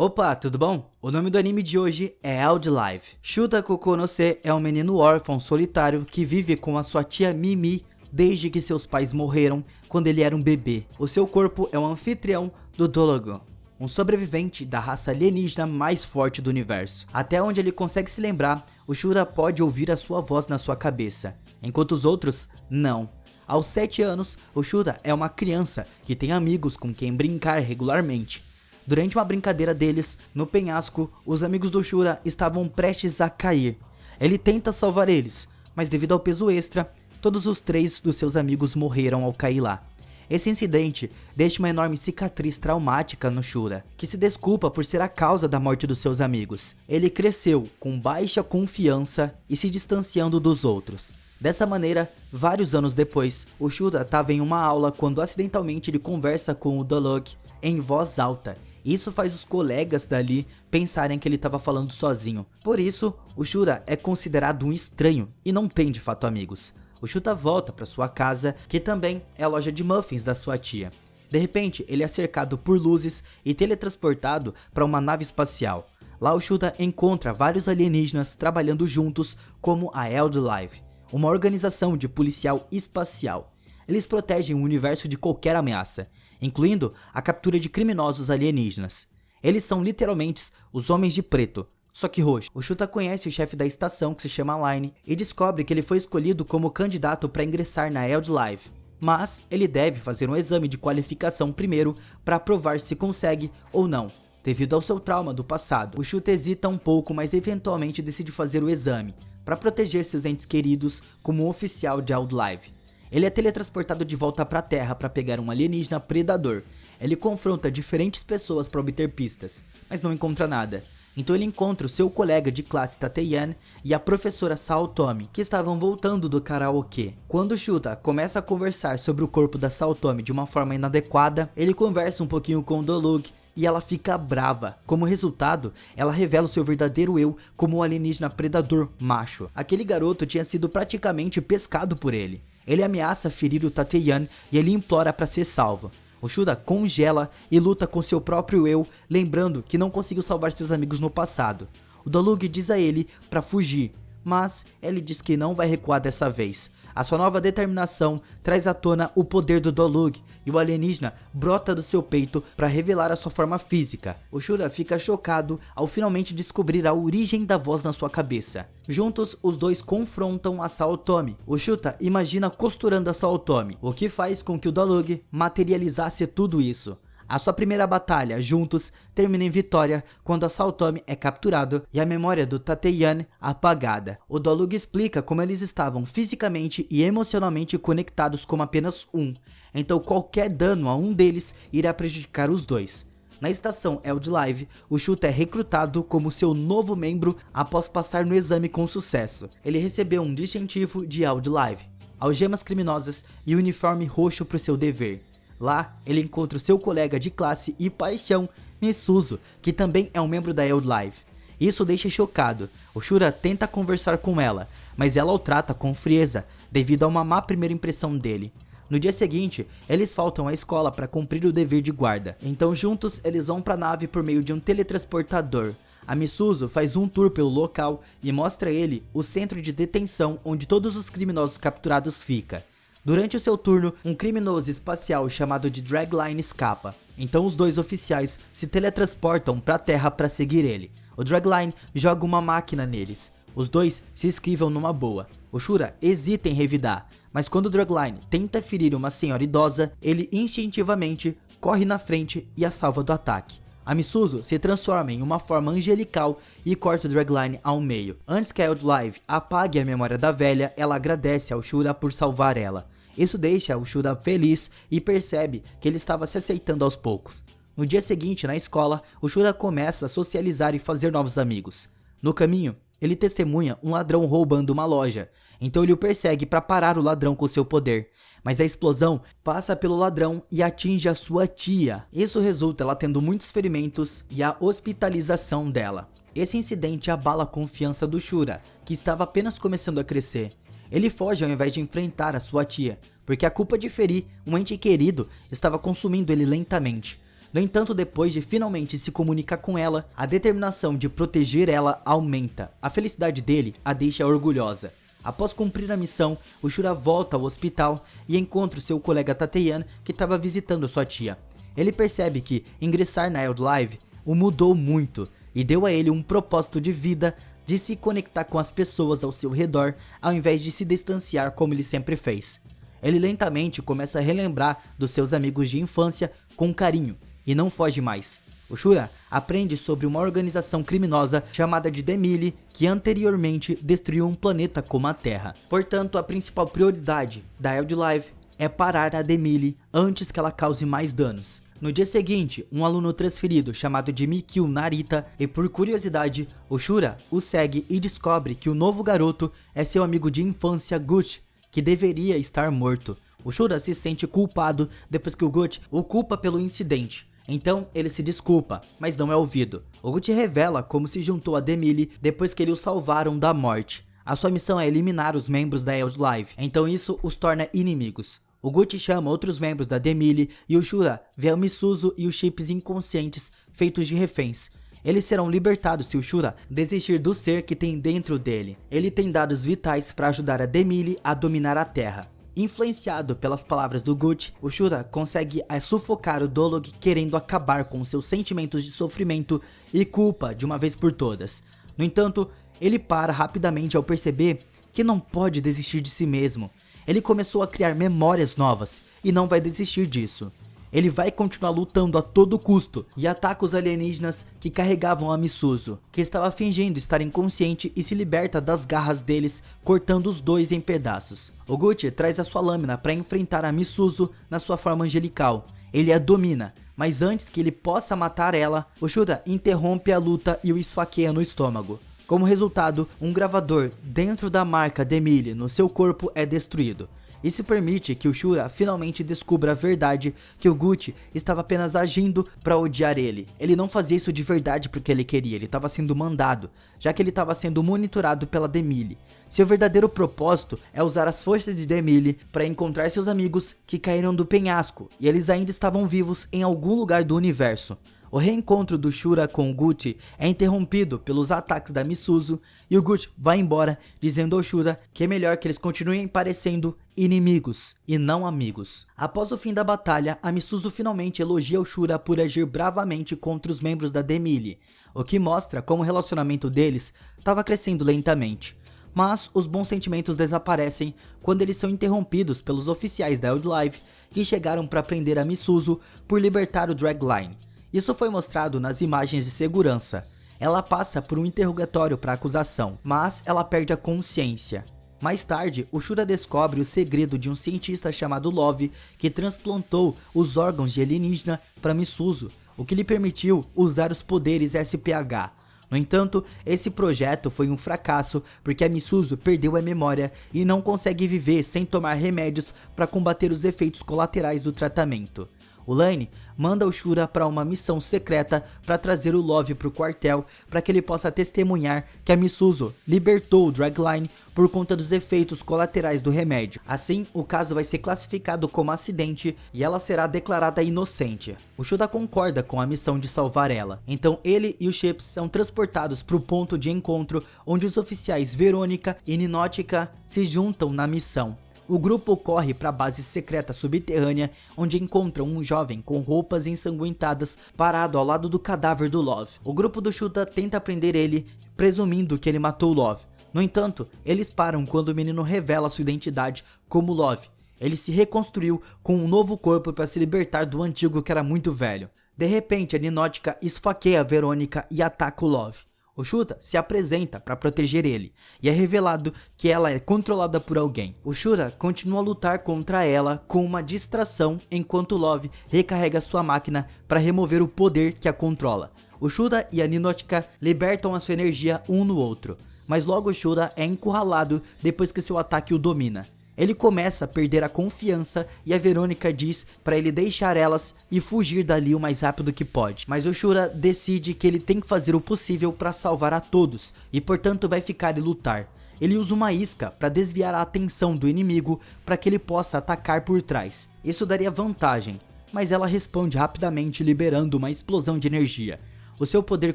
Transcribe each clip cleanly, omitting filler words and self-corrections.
Opa, tudo bom? O nome do anime de hoje é Live. Shuta Kokonose é um menino órfão solitário que vive com a sua tia Mimi desde que seus pais morreram quando ele era um bebê. O seu corpo é um anfitrião do Dologon, um sobrevivente da raça alienígena mais forte do universo. Até onde ele consegue se lembrar, o Shura pode ouvir a sua voz na sua cabeça, enquanto os outros não. Aos 7 anos, o Shura é uma criança que tem amigos com quem brincar regularmente. Durante uma brincadeira deles, no penhasco, os amigos do Shura estavam prestes a cair. Ele tenta salvar eles, mas devido ao peso extra, todos os 3 dos seus amigos morreram ao cair lá. Esse incidente deixa uma enorme cicatriz traumática no Shura, que se desculpa por ser a causa da morte dos seus amigos. Ele cresceu com baixa confiança e se distanciando dos outros. Dessa maneira, vários anos depois, o Shura estava em uma aula quando acidentalmente ele conversa com o Dolog em voz alta. Isso faz os colegas dali pensarem que ele estava falando sozinho. Por isso, o Shura é considerado um estranho e não tem de fato amigos. O Shura volta para sua casa, que também é a loja de muffins da sua tia. De repente, ele é cercado por luzes e teletransportado para uma nave espacial. Lá o Shura encontra vários alienígenas trabalhando juntos como a Live, uma organização de policial espacial. Eles protegem o universo de qualquer ameaça, incluindo a captura de criminosos alienígenas. Eles são literalmente os Homens de Preto, só que roxo. O Shura conhece o chefe da estação, que se chama Line, e descobre que ele foi escolhido como candidato para ingressar na Live. Mas ele deve fazer um exame de qualificação primeiro para provar se consegue ou não. Devido ao seu trauma do passado, o Shura hesita um pouco, mas eventualmente decide fazer o exame para proteger seus entes queridos como um oficial de Live. Ele é teletransportado de volta para a Terra para pegar um alienígena predador. Ele confronta diferentes pessoas para obter pistas, mas não encontra nada. Então ele encontra o seu colega de classe Tateyan e a professora Saotome, que estavam voltando do karaokê. Quando Shura começa a conversar sobre o corpo da Saotome de uma forma inadequada, ele conversa um pouquinho com o Dolog e ela fica brava. Como resultado, ela revela o seu verdadeiro eu como um alienígena predador macho. Aquele garoto tinha sido praticamente pescado por ele. Ele ameaça ferir o Tateyan e ele implora para ser salvo. O Shura congela e luta com seu próprio eu, lembrando que não conseguiu salvar seus amigos no passado. O Dolog diz a ele para fugir, mas ele diz que não vai recuar dessa vez. A sua nova determinação traz à tona o poder do Dolog e o alienígena brota do seu peito para revelar a sua forma física. O Shura fica chocado ao finalmente descobrir a origem da voz na sua cabeça. Juntos, os dois confrontam a Saotome. O Shura imagina costurando a Saotome, o que faz com que o Dolog materializasse tudo isso. A sua primeira batalha juntos termina em vitória quando a Saotome é capturado e a memória do Tateyan apagada. O Dolog explica como eles estavam fisicamente e emocionalmente conectados como apenas um, então qualquer dano a um deles irá prejudicar os dois. Na estação Live, o Shura é recrutado como seu novo membro após passar no exame com sucesso. Ele recebeu um distintivo de Live, algemas criminosas e uniforme roxo para o seu dever. Lá, ele encontra o seu colega de classe e paixão, Misuzu, que também é um membro da Live. Isso o deixa chocado. O Shura tenta conversar com ela, mas ela o trata com frieza, devido a uma má primeira impressão dele. No dia seguinte, eles faltam à escola para cumprir o dever de guarda. Então juntos, eles vão para a nave por meio de um teletransportador. A Misuzu faz um tour pelo local e mostra a ele o centro de detenção onde todos os criminosos capturados ficam. Durante o seu turno, um criminoso espacial chamado de Dragline escapa, então os dois oficiais se teletransportam para a Terra para seguir ele. O Dragline joga uma máquina neles, os dois se esquivam numa boa. O Shura hesita em revidar, mas quando o Dragline tenta ferir uma senhora idosa, ele instintivamente corre na frente e a salva do ataque. A Misuzu se transforma em uma forma angelical e corta o Dragline ao meio. Antes que a Live apague a memória da velha, ela agradece ao Shura por salvar ela. Isso deixa o Shura feliz e percebe que ele estava se aceitando aos poucos. No dia seguinte, na escola, o Shura começa a socializar e fazer novos amigos. No caminho, ele testemunha um ladrão roubando uma loja, então ele o persegue para parar o ladrão com seu poder. Mas a explosão passa pelo ladrão e atinge a sua tia. Isso resulta ela tendo muitos ferimentos e a hospitalização dela. Esse incidente abala a confiança do Shura, que estava apenas começando a crescer. Ele foge ao invés de enfrentar a sua tia, porque a culpa de ferir um ente querido estava consumindo ele lentamente. No entanto, depois de finalmente se comunicar com ela, a determinação de proteger ela aumenta. A felicidade dele a deixa orgulhosa. Após cumprir a missão, o Shura volta ao hospital e encontra o seu colega Tateyan, que estava visitando sua tia. Ele percebe que ingressar na Eldlive o mudou muito e deu a ele um propósito de vida, de se conectar com as pessoas ao seu redor, ao invés de se distanciar como ele sempre fez. Ele lentamente começa a relembrar dos seus amigos de infância com carinho e não foge mais. O Shura aprende sobre uma organização criminosa chamada de Demille, que anteriormente destruiu um planeta como a Terra. Portanto, a principal prioridade da Eldlive é parar a Demille antes que ela cause mais danos. No dia seguinte, um aluno transferido chamado de Mikio Narita, e por curiosidade, o Shura o segue e descobre que o novo garoto é seu amigo de infância Gucci, que deveria estar morto. O Shura se sente culpado depois que o Gucci o culpa pelo incidente. Então ele se desculpa, mas não é ouvido. O Gucci revela como se juntou a Demille depois que eles o salvaram da morte. A sua missão é eliminar os membros da Eldlive, então isso os torna inimigos. O Gucci chama outros membros da Demille e o Shura vê o Misuzu e os chips inconscientes feitos de reféns. Eles serão libertados se o Shura desistir do ser que tem dentro dele. Ele tem dados vitais para ajudar a Demille a dominar a Terra. Influenciado pelas palavras do Gucci, o Shura consegue sufocar o Dolog, querendo acabar com seus sentimentos de sofrimento e culpa de uma vez por todas. No entanto, ele para rapidamente ao perceber que não pode desistir de si mesmo. Ele começou a criar memórias novas e não vai desistir disso. Ele vai continuar lutando a todo custo e ataca os alienígenas que carregavam a Misuzu, que estava fingindo estar inconsciente, e se liberta das garras deles, cortando os dois em pedaços. O Gucci traz a sua lâmina para enfrentar a Misuzu na sua forma angelical. Ele a domina, mas antes que ele possa matar ela, o Shura interrompe a luta e o esfaqueia no estômago. Como resultado, um gravador dentro da marca Demille no seu corpo é destruído. Isso permite que o Shura finalmente descubra a verdade, que o Gucci estava apenas agindo para odiar ele. Ele não fazia isso de verdade porque ele queria, ele estava sendo mandado, já que ele estava sendo monitorado pela Demille. Seu verdadeiro propósito é usar as forças de Demille para encontrar seus amigos que caíram do penhasco, e eles ainda estavam vivos em algum lugar do universo. O reencontro do Shura com o Gucci é interrompido pelos ataques da Misuzu e o Gucci vai embora, dizendo ao Shura que é melhor que eles continuem parecendo inimigos e não amigos. Após o fim da batalha, a Misuzu finalmente elogia o Shura por agir bravamente contra os membros da Demille, o que mostra como o relacionamento deles estava crescendo lentamente. Mas os bons sentimentos desaparecem quando eles são interrompidos pelos oficiais da Eldlive, que chegaram para prender a Misuzu por libertar o Dragline. Isso foi mostrado nas imagens de segurança. Ela passa por um interrogatório para acusação, mas ela perde a consciência. Mais tarde, o Shura descobre o segredo de um cientista chamado Love, que transplantou os órgãos de alienígena para Misuzu, o que lhe permitiu usar os poderes SPH. No entanto, esse projeto foi um fracasso porque a Misuzu perdeu a memória e não consegue viver sem tomar remédios para combater os efeitos colaterais do tratamento. O Lane manda o Shura para uma missão secreta para trazer o Love para o quartel para que ele possa testemunhar que a Misuzu libertou o Dragline por conta dos efeitos colaterais do remédio. Assim, o caso vai ser classificado como acidente e ela será declarada inocente. O Shura concorda com a missão de salvar ela, então ele e os Chips são transportados para o ponto de encontro onde os oficiais Verônica e Ninótica se juntam na missão. O grupo corre para a base secreta subterrânea, onde encontram um jovem com roupas ensanguentadas parado ao lado do cadáver do Love. O grupo do Shura tenta prender ele, presumindo que ele matou o Love. No entanto, eles param quando o menino revela sua identidade como Love. Ele se reconstruiu com um novo corpo para se libertar do antigo que era muito velho. De repente, a Ninótica esfaqueia a Verônica e ataca o Love. O Shura se apresenta para proteger ele, e é revelado que ela é controlada por alguém. O Shura continua a lutar contra ela com uma distração, enquanto Love recarrega sua máquina para remover o poder que a controla. O Shura e a Ninótica libertam a sua energia um no outro, mas logo o Shura é encurralado depois que seu ataque o domina. Ele começa a perder a confiança e a Verônica diz para ele deixar elas e fugir dali o mais rápido que pode. Mas o Shura decide que ele tem que fazer o possível para salvar a todos e portanto vai ficar e lutar. Ele usa uma isca para desviar a atenção do inimigo para que ele possa atacar por trás. Isso daria vantagem, mas ela responde rapidamente liberando uma explosão de energia. O seu poder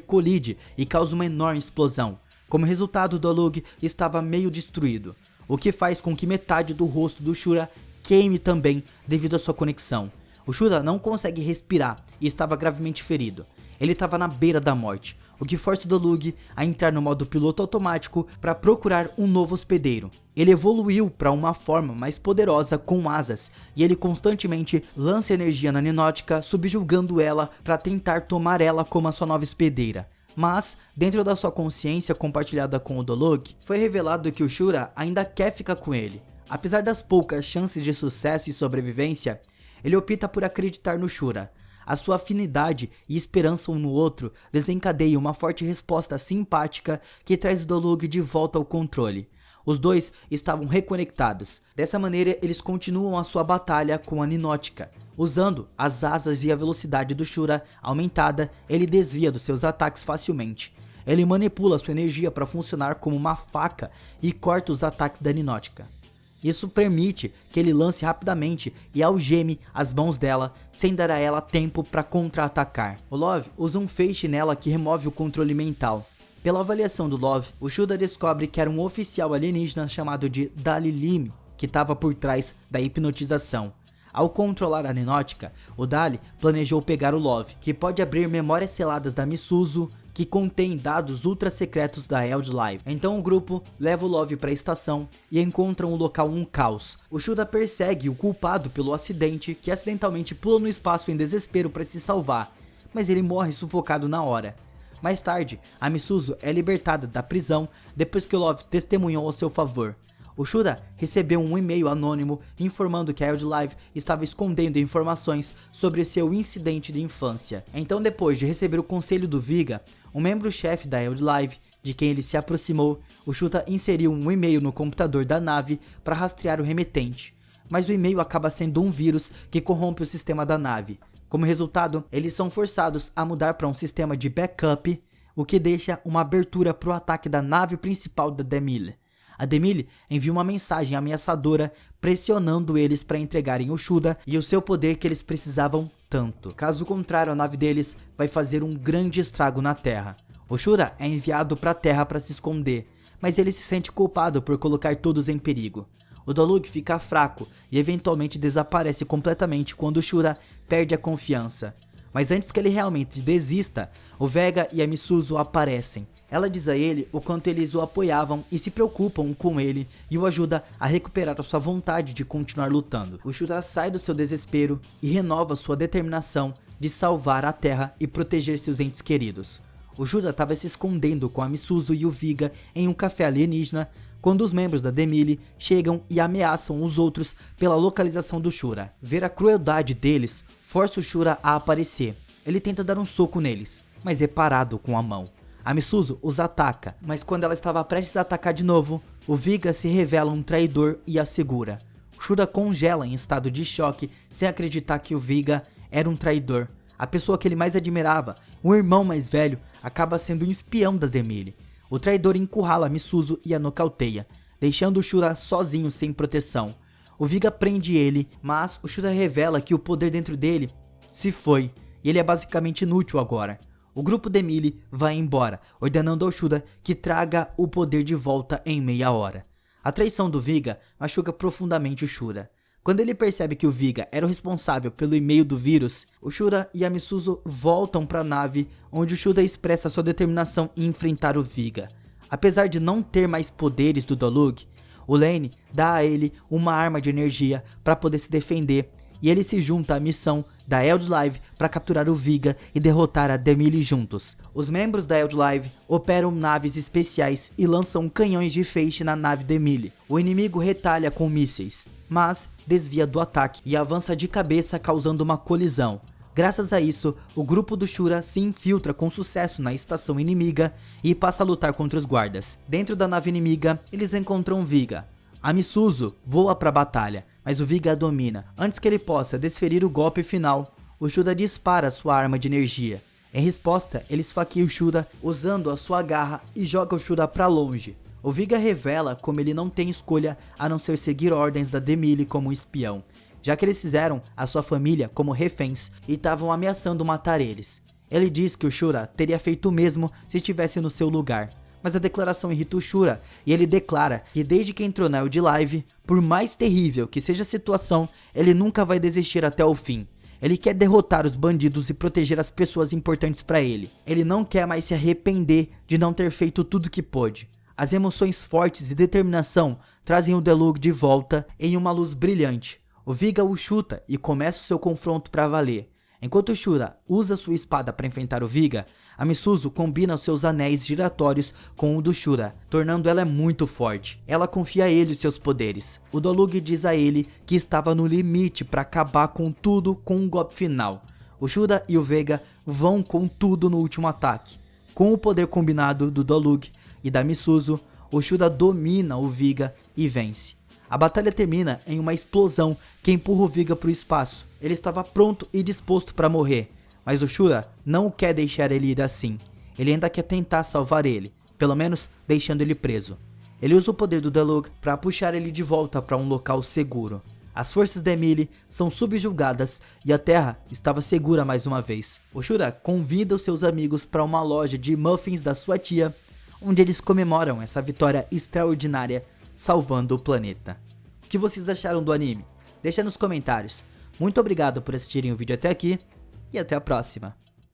colide e causa uma enorme explosão. Como resultado, Dolug estava meio destruído, o que faz com que metade do rosto do Shura queime também devido à sua conexão. O Shura não consegue respirar e estava gravemente ferido. Ele estava na beira da morte, o que força o Dolug a entrar no modo piloto automático para procurar um novo hospedeiro. Ele evoluiu para uma forma mais poderosa com asas, e ele constantemente lança energia na Ninótica, subjugando ela para tentar tomar ela como a sua nova hospedeira. Mas, dentro da sua consciência compartilhada com o Dolug, foi revelado que o Shura ainda quer ficar com ele. Apesar das poucas chances de sucesso e sobrevivência, ele opta por acreditar no Shura. A sua afinidade e esperança um no outro desencadeia uma forte resposta simpática que traz o Dolug de volta ao controle. Os dois estavam reconectados. Dessa maneira, eles continuam a sua batalha com a Ninótica. Usando as asas e a velocidade do Shura aumentada, ele desvia dos seus ataques facilmente. Ele manipula sua energia para funcionar como uma faca e corta os ataques da Ninótica. Isso permite que ele lance rapidamente e algeme as mãos dela, sem dar a ela tempo para contra-atacar. O Love usa um feixe nela que remove o controle mental. Pela avaliação do Love, o Shura descobre que era um oficial alienígena chamado de Dali que estava por trás da hipnotização. Ao controlar a Ninótica, o Dali planejou pegar o Love, que pode abrir memórias seladas da Misuzu, que contém dados ultra secretos da Eldlive. Então o grupo leva o Love para a estação e encontra um local um caos. O Shura persegue o culpado pelo acidente, que acidentalmente pula no espaço em desespero para se salvar, mas ele morre sufocado na hora. Mais tarde, a Misuzu é libertada da prisão depois que o Love testemunhou ao seu favor. O Shura recebeu um e-mail anônimo informando que a Eldlive estava escondendo informações sobre seu incidente de infância. Então, depois de receber o conselho do Viga, um membro-chefe da Eldlive, de quem ele se aproximou, o Shura inseriu um e-mail no computador da nave para rastrear o remetente. Mas o e-mail acaba sendo um vírus que corrompe o sistema da nave. Como resultado, eles são forçados a mudar para um sistema de backup, o que deixa uma abertura para o ataque da nave principal da Demille. A Demille envia uma mensagem ameaçadora pressionando eles para entregarem o Shura e o seu poder que eles precisavam tanto. Caso contrário, a nave deles vai fazer um grande estrago na Terra. O Shura é enviado para a Terra para se esconder, mas ele se sente culpado por colocar todos em perigo. O Dolug fica fraco e eventualmente desaparece completamente quando o Shura perde a confiança. Mas antes que ele realmente desista, o Vega e a Misuzu aparecem. Ela diz a ele o quanto eles o apoiavam e se preocupam com ele e o ajuda a recuperar a sua vontade de continuar lutando. O Shura sai do seu desespero e renova sua determinação de salvar a Terra e proteger seus entes queridos. O Shura estava se escondendo com a Misuzu e o Viga em um café alienígena quando os membros da Demille chegam e ameaçam os outros pela localização do Shura. Ver a crueldade deles força o Shura a aparecer. Ele tenta dar um soco neles, mas é parado com a mão. A Misuzu os ataca, mas quando ela estava prestes a atacar de novo, o Viga se revela um traidor e a segura. O Shura congela em estado de choque sem acreditar que o Viga era um traidor. A pessoa que ele mais admirava, o irmão mais velho, acaba sendo um espião da Demille. O traidor encurrala a Misuzu e a nocauteia, deixando o Shura sozinho sem proteção. O Viga prende ele, mas o Shura revela que o poder dentro dele se foi, e ele é basicamente inútil agora. O grupo Demille vai embora, ordenando ao Shura que traga o poder de volta em meia hora. A traição do Viga machuca profundamente o Shura. Quando ele percebe que o Viga era o responsável pelo e-mail do vírus, o Shura e a Misuzu voltam para a nave, onde o Shura expressa sua determinação em enfrentar o Viga. Apesar de não ter mais poderes do Dolug, o Lane dá a ele uma arma de energia para poder se defender, e ele se junta à missão da Eldlive para capturar o Viga e derrotar a Demille juntos. Os membros da Eldlive operam naves especiais e lançam canhões de feixe na nave Demille. O inimigo retalha com mísseis, mas desvia do ataque e avança de cabeça causando uma colisão. Graças a isso, o grupo do Shura se infiltra com sucesso na estação inimiga e passa a lutar contra os guardas. Dentro da nave inimiga, eles encontram Viga. A Misuzu voa para a batalha, mas o Viga a domina. Antes que ele possa desferir o golpe final, o Shura dispara sua arma de energia. Em resposta, ele esfaqueia o Shura usando a sua garra e joga o Shura para longe. O Viga revela como ele não tem escolha a não ser seguir ordens da Demille como um espião, já que eles fizeram a sua família como reféns e estavam ameaçando matar eles. Ele diz que o Shura teria feito o mesmo se estivesse no seu lugar, mas a declaração irrita o Shura e ele declara que desde que entrou na Eldrave, por mais terrível que seja a situação, ele nunca vai desistir até o fim. Ele quer derrotar os bandidos e proteger as pessoas importantes para ele. Ele não quer mais se arrepender de não ter feito tudo que pôde. As emoções fortes e determinação trazem o Delug de volta em uma luz brilhante. O Viga o chuta e começa o seu confronto para valer. Enquanto o Shura usa sua espada para enfrentar o Viga, a Misuzu combina os seus anéis giratórios com o do Shura, tornando ela muito forte. Ela confia a ele os seus poderes. O Dolug diz a ele que estava no limite para acabar com tudo com um golpe final. O Shura e o Vega vão com tudo no último ataque. Com o poder combinado do Dolug e da Misuzu, o Shura domina o Viga e vence. A batalha termina em uma explosão que empurra o Viga para o espaço. Ele estava pronto e disposto para morrer, mas o Shura não quer deixar ele ir assim. Ele ainda quer tentar salvar ele, pelo menos deixando ele preso. Ele usa o poder do Delug para puxar ele de volta para um local seguro. As forças da Emilie são subjugadas e a Terra estava segura mais uma vez. O Shura convida os seus amigos para uma loja de muffins da sua tia, onde eles comemoram essa vitória extraordinária, salvando o planeta. O que vocês acharam do anime? Deixa nos comentários. Muito obrigado por assistirem o vídeo até aqui e até a próxima.